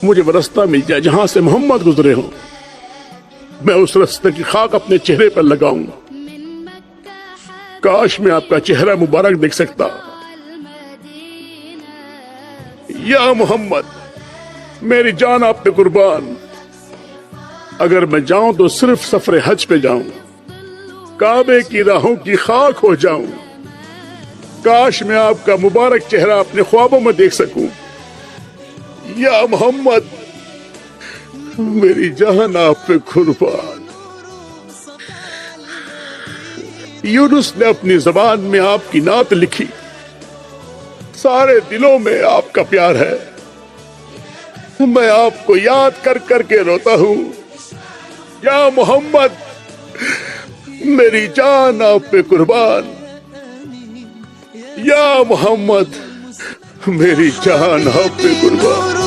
मुझे वो रास्ता मिल जाए जहां से मोहम्मद गुजरे हो, मैं उस रास्ते की खाक अपने चेहरे पर लगाऊंगा। काश मैं आपका चेहरा मुबारक देख सकता। या मोहम्मद, मेरी जान आप पे कुर्बान। अगर मैं जाऊं तो सिर्फ सफर हज पे जाऊं, काबे की राहों की खाक हो जाऊं। काश मैं आपका मुबारक चेहरा अपने ख्वाबों में देख सकूं। या मोहम्मद, मेरी जान आप पे कुर्बान। यूनुस ने अपनी जबान में आपकी नात लिखी, सारे दिलों में आपका प्यार है। मैं आपको याद कर करके रोता हूं। या मोहम्मद, मेरी जान आप पे कुर्बान। या मोहम्मद, मेरी जान आप पे कुर्बान।